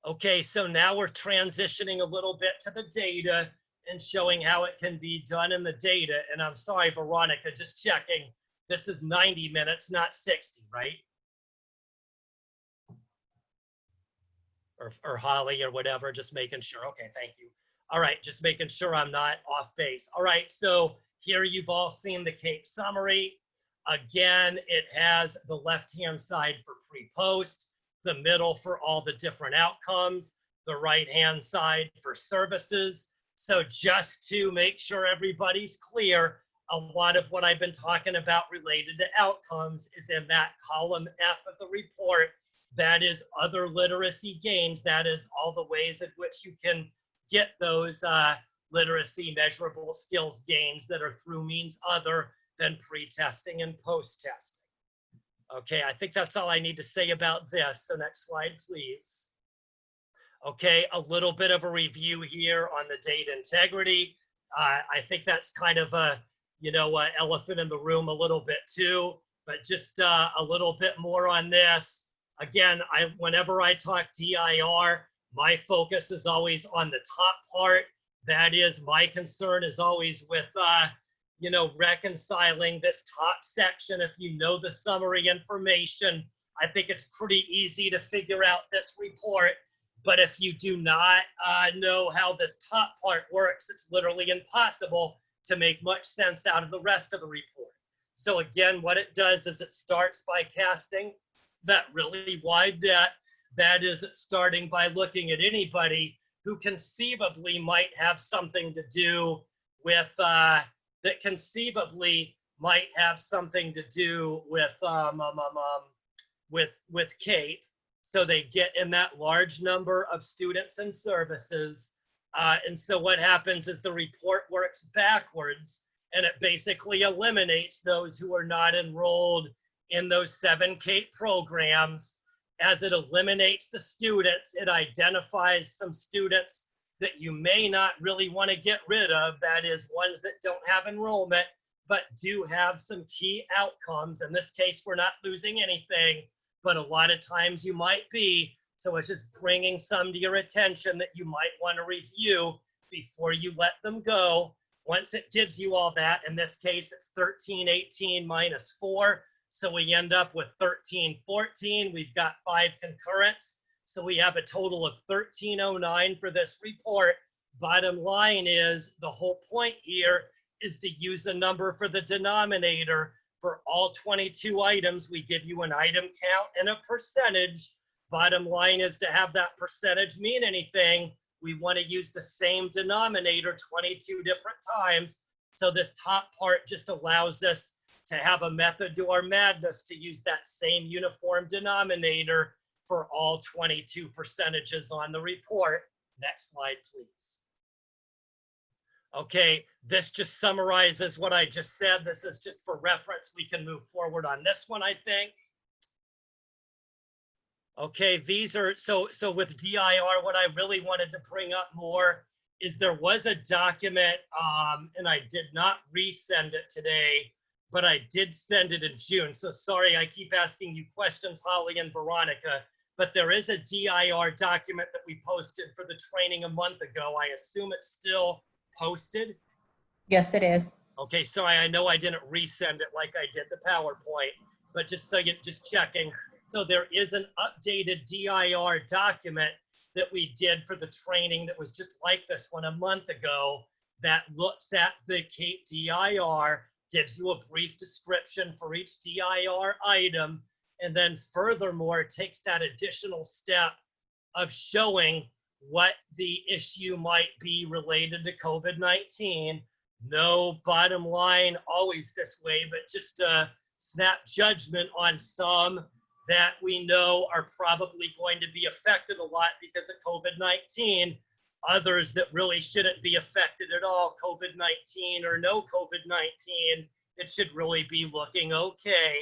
Okay, so now we're transitioning a little bit to the data and showing how it can be done in the data. And I'm sorry, Veronica, just checking. This is 90 minutes, not 60, right? Or Holly or whatever, just making sure. Okay, thank you. All right, just making sure I'm not off base. All right, so here you've all seen the CAEP summary. Again, it has the left-hand side for pre-post, the middle for all the different outcomes, the right-hand side for services. So just to make sure everybody's clear, a lot of what I've been talking about related to outcomes is in that column F of the report. That is other literacy gains. That is all the ways in which you can get those literacy, measurable skills gains that are through means other than pre-testing and post-testing. Okay, I think that's all I need to say about this. So next slide, please. Okay, a little bit of a review here on the data integrity. I think that's kind of a, elephant in the room a little bit too, but just a little bit more on this. Again, whenever I talk DIR, my focus is always on the top part. That is, my concern is always with, reconciling this top section. If you know the summary information, I think it's pretty easy to figure out this report. But if you do not know how this top part works, it's literally impossible to make much sense out of the rest of the report. So again, what it does is it starts by casting that really wide net. That is, it's starting by looking at anybody who conceivably might have something to do with with CAEP. So they get in that large number of students and services. And so what happens is the report works backwards, and it basically eliminates those who are not enrolled in those 7 CAEP programs. As it eliminates the students, it identifies some students that you may not really want to get rid of. That is, ones that don't have enrollment, but do have some key outcomes. In this case, we're not losing anything, but a lot of times you might be. So it's just bringing some to your attention that you might want to review before you let them go. Once it gives you all that, in this case, it's 1318 minus 4. So we end up with 1314. We've got 5 concurrents. So we have a total of 1309 for this report. Bottom line is, the whole point here is to use a number for the denominator. For all 22 items, we give you an item count and a percentage. Bottom line is, to have that percentage mean anything, we want to use the same denominator 22 different times. So this top part just allows us to have a method to our madness to use that same uniform denominator for all 22 percentages on the report. Next slide, please. Okay, this just summarizes what I just said. This is just for reference. We can move forward on this one, I think. Okay, these are, so with DIR, what I really wanted to bring up more is there was a document, and I did not resend it today, but I did send it in June. So sorry, I keep asking you questions, Holly and Veronica, but there is a DIR document that we posted for the training a month ago. I assume it's still posted? Yes, it is. Okay, sorry, I know I didn't resend it like I did the PowerPoint, but just so you're just checking. So there is an updated DIR document that we did for the training that was just like this one a month ago, that looks at the CAEP DIR, gives you a brief description for each DIR item, and then furthermore takes that additional step of showing what the issue might be related to COVID-19. No, bottom line, always this way, but just a snap judgment on some that we know are probably going to be affected a lot because of COVID-19. Others that really shouldn't be affected at all, COVID-19 or no COVID-19, it should really be looking okay.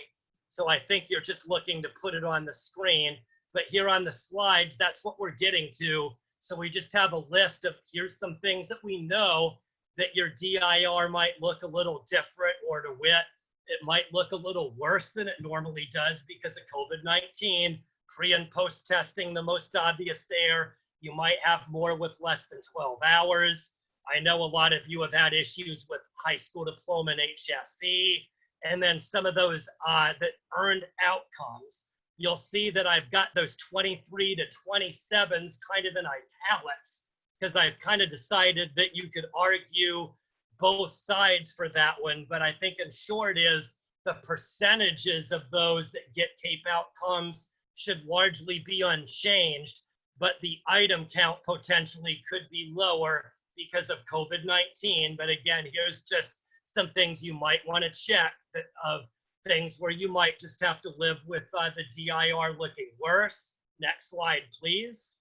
So I think you're just looking to put it on the screen, but here on the slides, that's what we're getting to. So we just have a list of, here's some things that we know that your DIR might look a little different, or to wit, it might look a little worse than it normally does because of COVID-19. Pre and post testing, the most obvious there. You might have more with less than 12 hours. I know a lot of you have had issues with high school diploma and HSE, and then some of those that earned outcomes. You'll see that I've got those 23 to 27s kind of in italics, because I've kind of decided that you could argue both sides for that one. But I think in short is the percentages of those that get CAEP outcomes should largely be unchanged, but the item count potentially could be lower because of COVID-19. But again, here's just some things you might want to check, that of things where you might just have to live with the DIR looking worse. Next slide, please.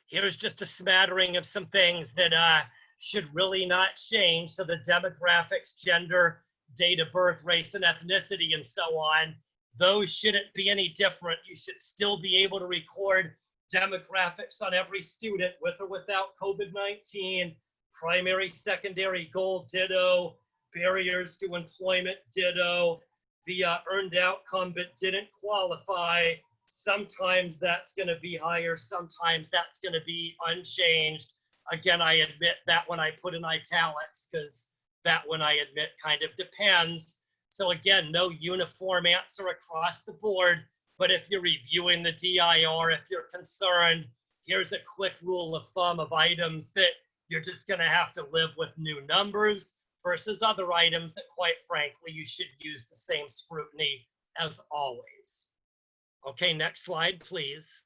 Here's just a smattering of some things that should really not change. So the demographics, gender, date of birth, race, and ethnicity, and so on, those shouldn't be any different. You should still be able to record demographics on every student with or without COVID-19, primary, secondary goal, ditto, barriers to employment, ditto, the earned outcome but didn't qualify. Sometimes that's going to be higher, sometimes that's going to be unchanged. Again, I admit that one I put in italics because that one I admit kind of depends. So again, no uniform answer across the board, but if you're reviewing the DIR, if you're concerned, here's a quick rule of thumb of items that you're just going to have to live with new numbers versus other items that, quite frankly, you should use the same scrutiny as always. Okay, next slide, please.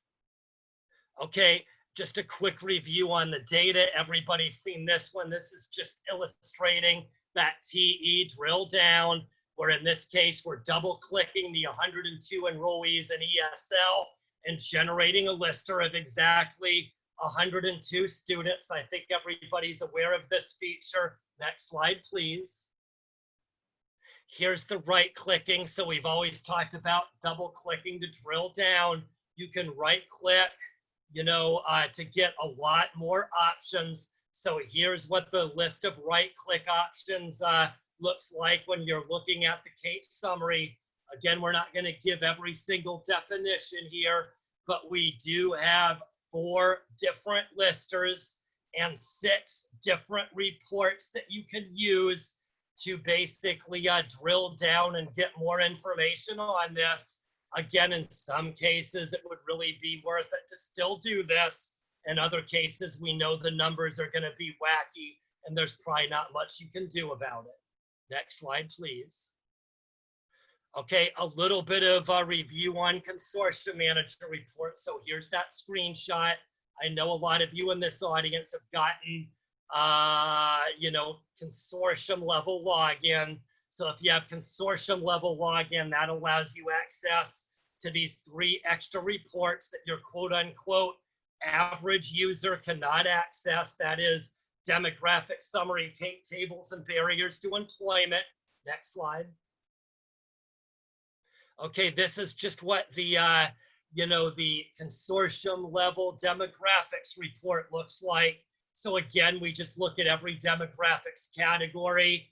Okay, just a quick review on the data. Everybody's seen this one. This is just illustrating that TE drill down, where in this case, we're double clicking the 102 enrollees in ESL and generating a lister of exactly 102 students. I think everybody's aware of this feature. Next slide, please. Here's the right clicking. So we've always talked about double clicking to drill down. You can right click, to get a lot more options. So here's what the list of right click options looks like when you're looking at the CAEP summary. Again, we're not going to give every single definition here, but we do have 4 different listers and 6 different reports that you can use to basically drill down and get more information on this. Again, in some cases, it would really be worth it to still do this. In other cases, we know the numbers are going to be wacky and there's probably not much you can do about it. Next slide, please. Okay, a little bit of a review on consortium manager report. So here's that screenshot. I know a lot of you in this audience have gotten, consortium level login. So if you have consortium level login, that allows you access to these 3 extra reports that your quote unquote average user cannot access. That is demographic summary, CAEP tables, and barriers to employment. Next slide. Okay, this is just what the the consortium level demographics report looks like. So again, we just look at every demographics category,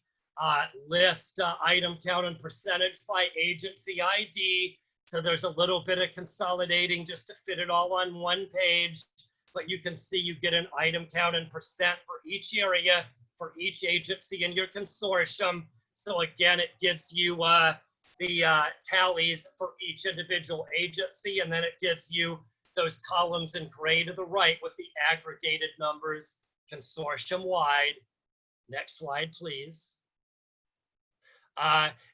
list item count and percentage by agency ID. So there's a little bit of consolidating just to fit it all on one page, but you can see you get an item count and percent for each area, for each agency in your consortium. So again, it gives you the tallies for each individual agency, and then it gives you those columns in gray to the right with the aggregated numbers consortium wide. Next slide, please.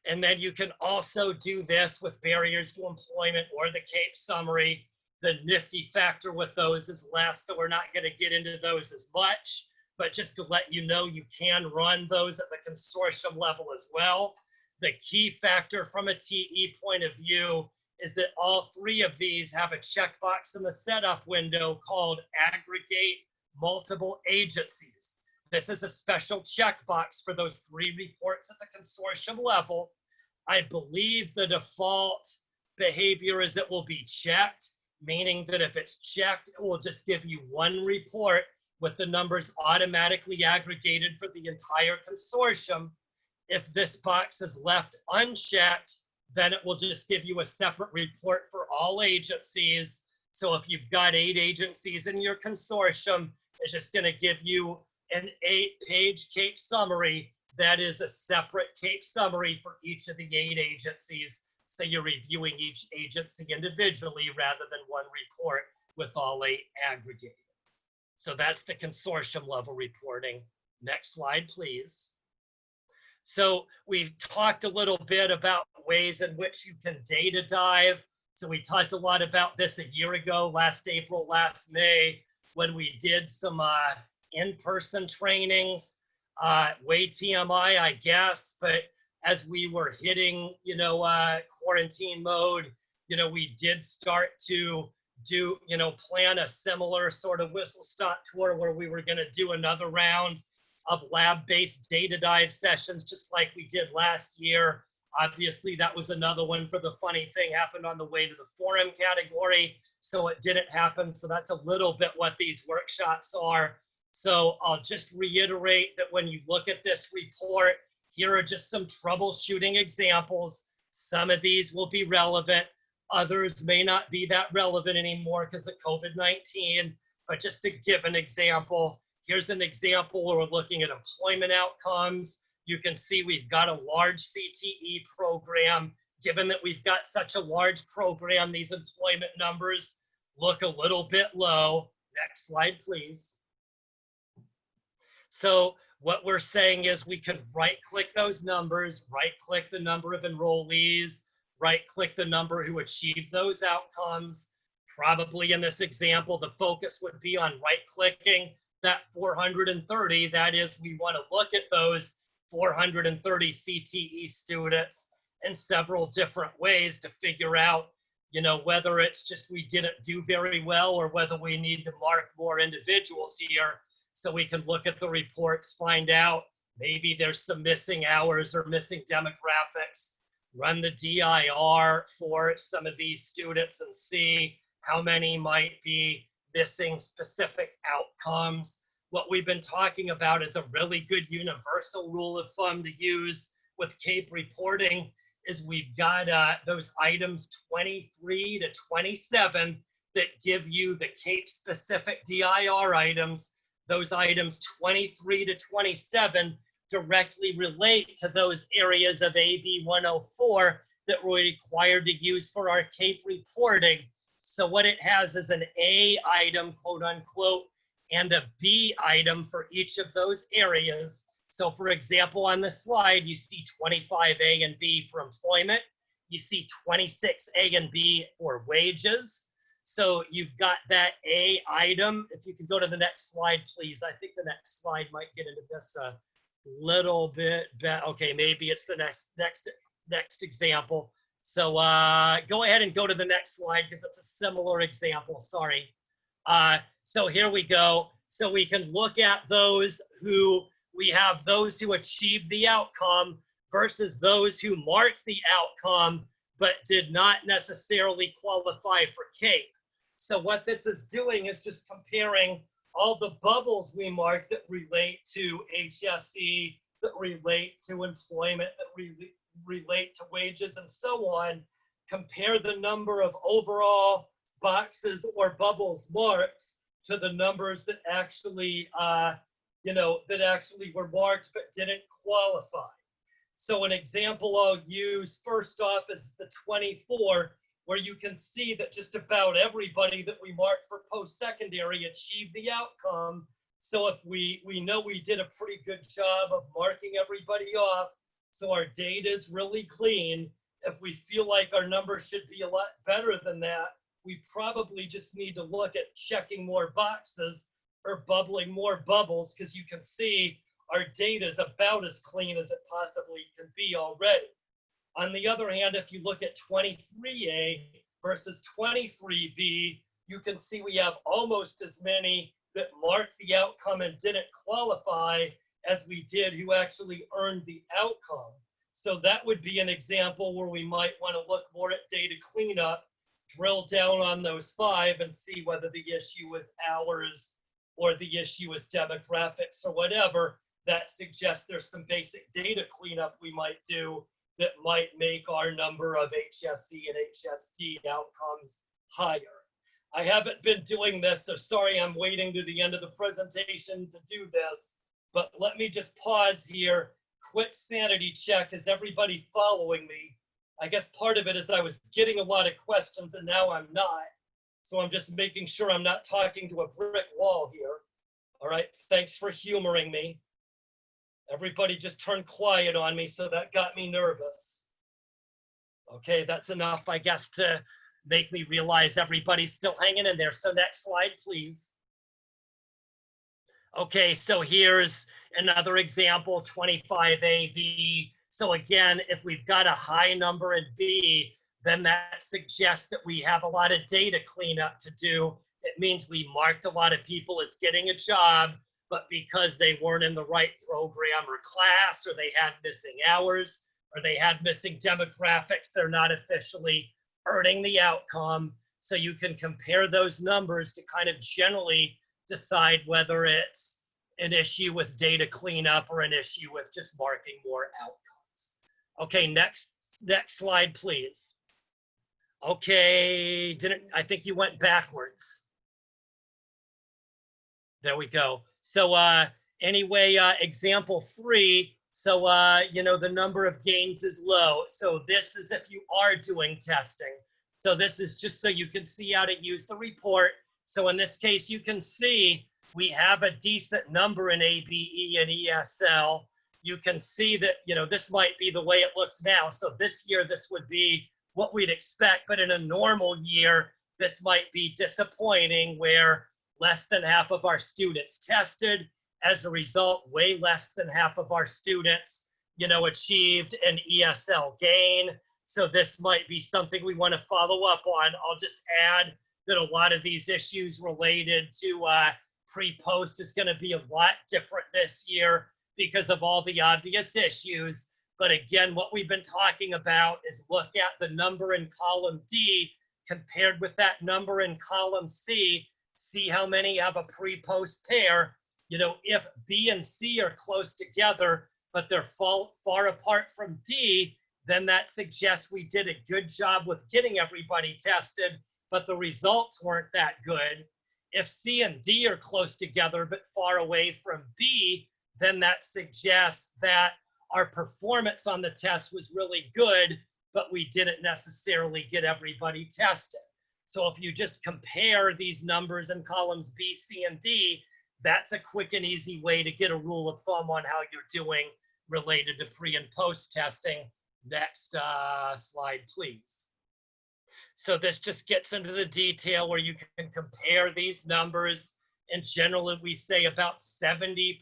And then you can also do this with barriers to employment or the CAEP summary. The nifty factor with those is less, so we're not going to get into those as much, but just to let you know, you can run those at the consortium level as well. The key factor from a TE point of view is that all 3 of these have a checkbox in the setup window called aggregate multiple agencies. This is a special checkbox for those 3 reports at the consortium level. I believe the default behavior is it will be checked, meaning that if it's checked, it will just give you 1 report with the numbers automatically aggregated for the entire consortium. If this box is left unchecked, then it will just give you a separate report for all agencies. So if you've got 8 agencies in your consortium, it's just going to give you an 8-page CAEP summary that is a separate CAEP summary for each of the 8 agencies. So you're reviewing each agency individually rather than one report with all 8 aggregated. So that's the consortium level reporting. Next slide, please. So we've talked a little bit about ways in which you can data dive. So we talked a lot about this a year ago, last April, last May, when we did some in-person trainings, way TMI, I guess, but as we were hitting, quarantine mode, we did start to do, plan a similar sort of whistle stop tour where we were going to do another round of lab-based data dive sessions, just like we did last year. Obviously, that was another one for the funny thing happened on the way to the forum category, so it didn't happen. So that's a little bit what these workshops are. So I'll just reiterate that when you look at this report, here are just some troubleshooting examples. Some of these will be relevant. Others may not be that relevant anymore because of COVID-19. But just to give an example, here's an example where we're looking at employment outcomes. You can see we've got a large CTE program. Given that we've got such a large program, these employment numbers look a little bit low. Next slide, please. So what we're saying is we could right-click those numbers, right-click the number of enrollees, right-click the number who achieved those outcomes. Probably in this example, the focus would be on right-clicking that 430. That is, we want to look at those 430 CTE students in several different ways to figure out, whether it's just we didn't do very well or whether we need to mark more individuals here so we can look at the reports, find out maybe there's some missing hours or missing demographics, run the DIR for some of these students and see how many might be missing specific outcomes. What we've been talking about is a really good universal rule of thumb to use with CAEP reporting is we've got those items 23 to 27 that give you the CAEP specific DIR items. Those items 23 to 27 directly relate to those areas of AB 104 that we're required to use for our CAEP reporting. So what it has is an A item, quote unquote, and a B item for each of those areas. So for example, on this slide, you see 25A and B for employment. You see 26A and B for wages. So you've got that A item. If you could go to the next slide, please. I think the next slide might get into this a little bit better. Okay, maybe it's the next example. So go ahead and go to the next slide because it's a similar example, sorry. So here we go. So we can look at those who, we have those who achieved the outcome versus those who marked the outcome but did not necessarily qualify for CAEP. So what this is doing is just comparing all the bubbles we mark that relate to HSE, that relate to employment, that relate to wages and so on, compare the number of overall boxes or bubbles marked to the numbers that actually, that actually were marked but didn't qualify. So an example I'll use first off is the 24, where you can see that just about everybody that we marked for post-secondary achieved the outcome. So if we know we did a pretty good job of marking everybody off, so our data is really clean. If we feel like our numbers should be a lot better than that, we probably just need to look at checking more boxes or bubbling more bubbles, because you can see our data is about as clean as it possibly can be already. On the other hand, if you look at 23A versus 23B, you can see we have almost as many that marked the outcome and didn't qualify as we did who actually earned the outcome. So that would be an example where we might want to look more at data cleanup, drill down on those 5 and see whether the issue was hours or the issue was demographics or whatever. That suggests there's some basic data cleanup we might do that might make our number of HSE and HSD outcomes higher. I haven't been doing this, so sorry I'm waiting to the end of the presentation to do this, but let me just pause here. Quick sanity check. Is everybody following me? I guess part of it is I was getting a lot of questions and now I'm not. So I'm just making sure I'm not talking to a brick wall here. All right, thanks for humoring me. Everybody just turned quiet on me, so that got me nervous. Okay, that's enough, I guess, to make me realize everybody's still hanging in there. So next slide, please. Okay, so here's another example, 25AB. So again, if we've got a high number in B, then that suggests that we have a lot of data cleanup to do. It means we marked a lot of people as getting a job, but because they weren't in the right program or class, or they had missing hours, or they had missing demographics, they're not officially earning the outcome. So you can compare those numbers to kind of generally decide whether it's an issue with data cleanup or an issue with just marking more outcomes. Okay, next slide, please. Okay, I think you went backwards. There we go. So anyway, example 3. So, the number of gains is low. So this is if you are doing testing. So this is just so you can see how to use the report. So in this case, you can see we have a decent number in ABE and ESL. You can see that, this might be the way it looks now. So this year, this would be what we'd expect. But in a normal year, this might be disappointing, where less than half of our students tested. As a result, way less than half of our students, achieved an ESL gain. So this might be something we want to follow up on. I'll just add that a lot of these issues related to pre-post is going to be a lot different this year because of all the obvious issues. But again, what we've been talking about is look at the number in column D compared with that number in column C. See how many have a pre-post pair. If B and C are close together, but they're far apart from D, then that suggests we did a good job with getting everybody tested, but the results weren't that good. If C and D are close together, but far away from B, then that suggests that our performance on the test was really good, but we didn't necessarily get everybody tested. So if you just compare these numbers in columns B, C, and D, that's a quick and easy way to get a rule of thumb on how you're doing related to pre and post testing. Next slide, please. So this just gets into the detail where you can compare these numbers. And generally, we say about 70%,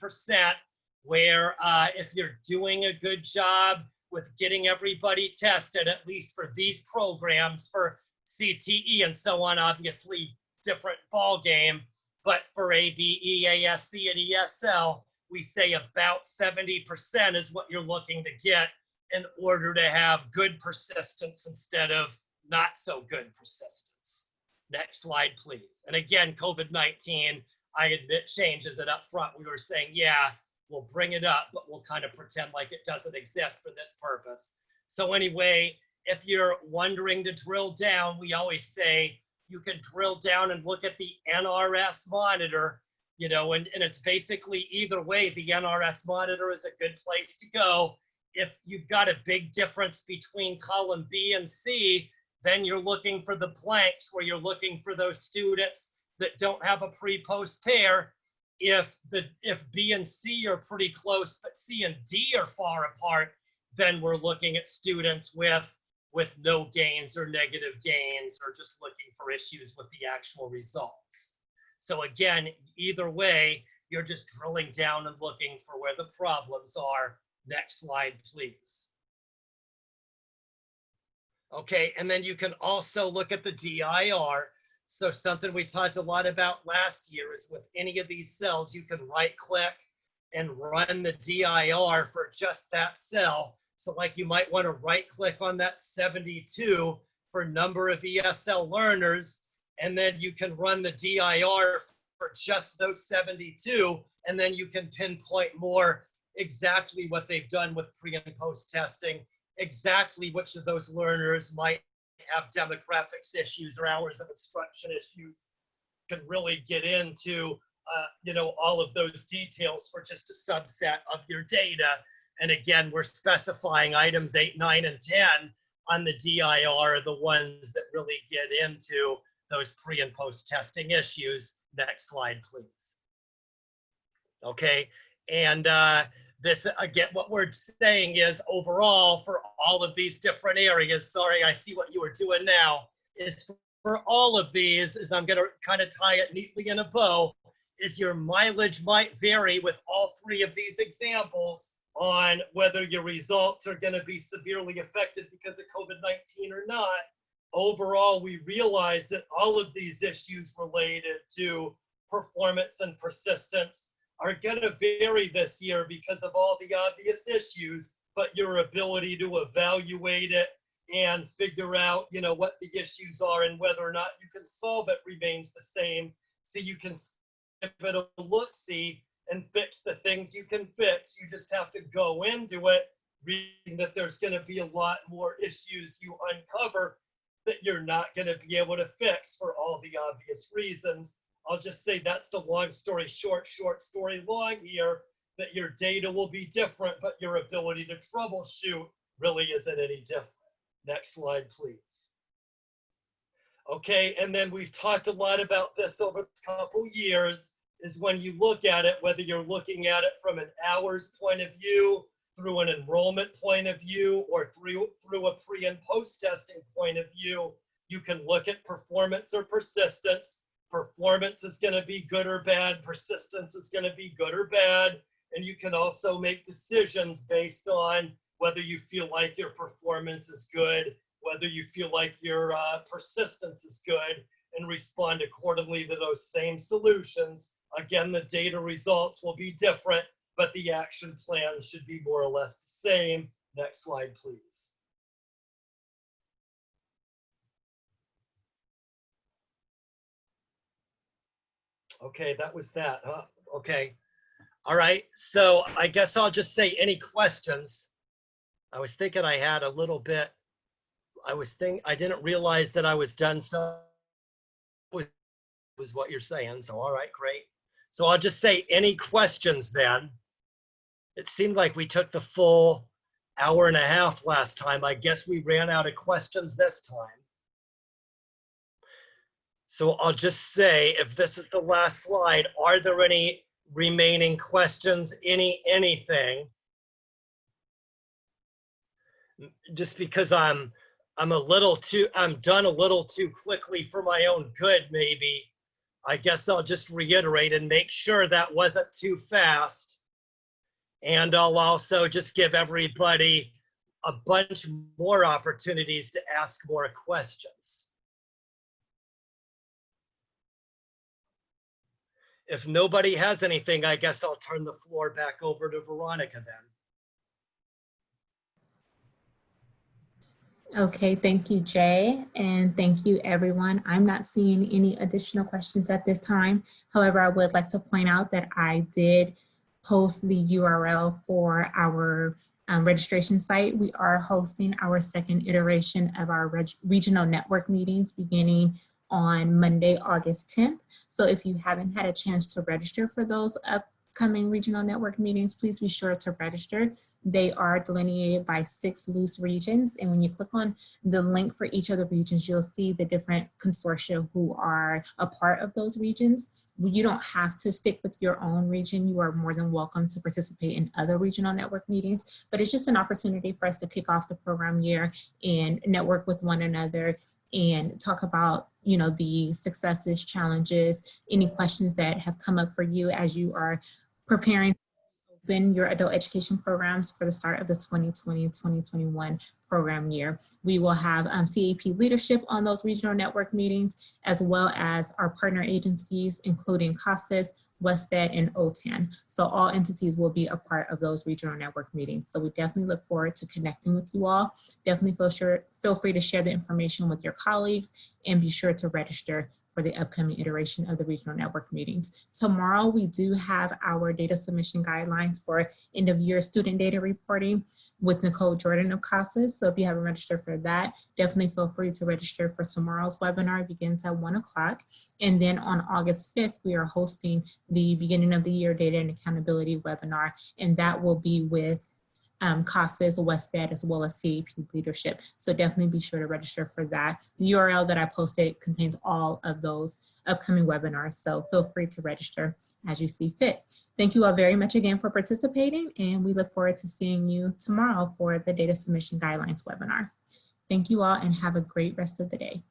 where if you're doing a good job with getting everybody tested, at least for these programs, for CTE and so on, obviously different ball game. But for ABE, ASC, and ESL, we say about 70% is what you're looking to get in order to have good persistence instead of not so good persistence. Next slide, please. And again, COVID-19, I admit, changes it up front. We were saying, yeah, we'll bring it up, but we'll kind of pretend like it doesn't exist for this purpose. So anyway, if you're wondering to drill down, we always say you can drill down and look at the NRS monitor, and it's basically either way. The NRS monitor is a good place to go. If you've got a big difference between column B and C, then you're looking for the blanks, where you're looking for those students that don't have a pre-post pair. If B and C are pretty close, but C and D are far apart, then we're looking at students with no gains or negative gains, or just looking for issues with the actual results. So again, either way, you're just drilling down and looking for where the problems are. Next slide, please. Okay, and then you can also look at the DIR. So something we talked a lot about last year is with any of these cells, you can right-click and run the DIR for just that cell. So like you might want to right-click on that 72 for number of ESL learners, and then you can run the DIR for just those 72, and then you can pinpoint more exactly what they've done with pre and post testing, exactly which of those learners might have demographics issues or hours of instruction issues. You can really get into all of those details for just a subset of your data. And again, we're specifying items 8, 9, and 10 on the DIR are the ones that really get into those pre and post testing issues. Next slide, please. Okay, and this, again, what we're saying is overall for all of these different areas, sorry, I see what you are doing now, is for all of these, is I'm gonna kind of tie it neatly in a bow, is your mileage might vary with all three of these examples on whether your results are gonna be severely affected because of COVID-19 or not. Overall, we realize that all of these issues related to performance and persistence are going to vary this year because of all the obvious issues, but your ability to evaluate it and figure out, you know, what the issues are and whether or not you can solve it remains the same. So you can give it a look-see and fix the things you can fix. You just have to go into it reading that there's going to be a lot more issues you uncover that you're not going to be able to fix for all the obvious reasons. I'll just say that's the long story short, short story long here, that your data will be different, but your ability to troubleshoot really isn't any different. Next slide, please. Okay, and then we've talked a lot about this over the couple years, is when you look at it, whether you're looking at it from an hours point of view, through an enrollment point of view, or through a pre and post testing point of view, you can look at performance or persistence. Performance is going to be good or bad. Persistence is going to be good or bad. And you can also make decisions based on whether you feel like your performance is good, whether you feel like your persistence is good, and respond accordingly to those same solutions. Again, the data results will be different, but the action plan should be more or less the same. Next slide, please. Okay, that was that, huh? Okay. All right, so I guess I'll just say any questions. I was thinking I had a little bit, I didn't realize that I was done, so was what you're saying, so all right, great. So I'll just say any questions then. It seemed like we took the full hour and a half last time. I guess we ran out of questions this time. So I'll just say, if this is the last slide, are there any remaining questions, anything? Just because I'm done a little too quickly for my own good, maybe. I guess I'll just reiterate and make sure that wasn't too fast. And I'll also just give everybody a bunch more opportunities to ask more questions. If nobody has anything, I guess I'll turn the floor back over to Veronica then. Okay, thank you, Jay, and thank you, everyone. I'm not seeing any additional questions at this time. However, I would like to point out that I did post the URL for our registration site. We are hosting our second iteration of our regional network meetings beginning on Monday, August 10th. So if you haven't had a chance to register for those upcoming regional network meetings, please be sure to register. They are delineated by 6 loose regions. And when you click on the link for each of the regions, you'll see the different consortia who are a part of those regions. You don't have to stick with your own region. You are more than welcome to participate in other regional network meetings, but it's just an opportunity for us to kick off the program year and network with one another and talk about, you know, the successes, challenges, any questions that have come up for you as you are preparing to open your adult education programs for the start of the 2020-2021 program year. We will have CAEP leadership on those regional network meetings, as well as our partner agencies, including CASAS, WestEd, and OTAN. So all entities will be a part of those regional network meetings. So we definitely look forward to connecting with you all. Definitely feel free to share the information with your colleagues and be sure to register for the upcoming iteration of the regional network meetings. Tomorrow, we do have our data submission guidelines for end of year student data reporting with Nicole Jordan of CASAS. So if you haven't registered for that, definitely feel free to register for tomorrow's webinar. It begins at 1 o'clock. And then on August 5th, we are hosting the beginning of the year data and accountability webinar. And that will be with CASAS, WestEd, as well as CAEP leadership. So definitely be sure to register for that. The URL that I posted contains all of those upcoming webinars. So feel free to register as you see fit. Thank you all very much again for participating, and we look forward to seeing you tomorrow for the data submission guidelines webinar. Thank you all and have a great rest of the day.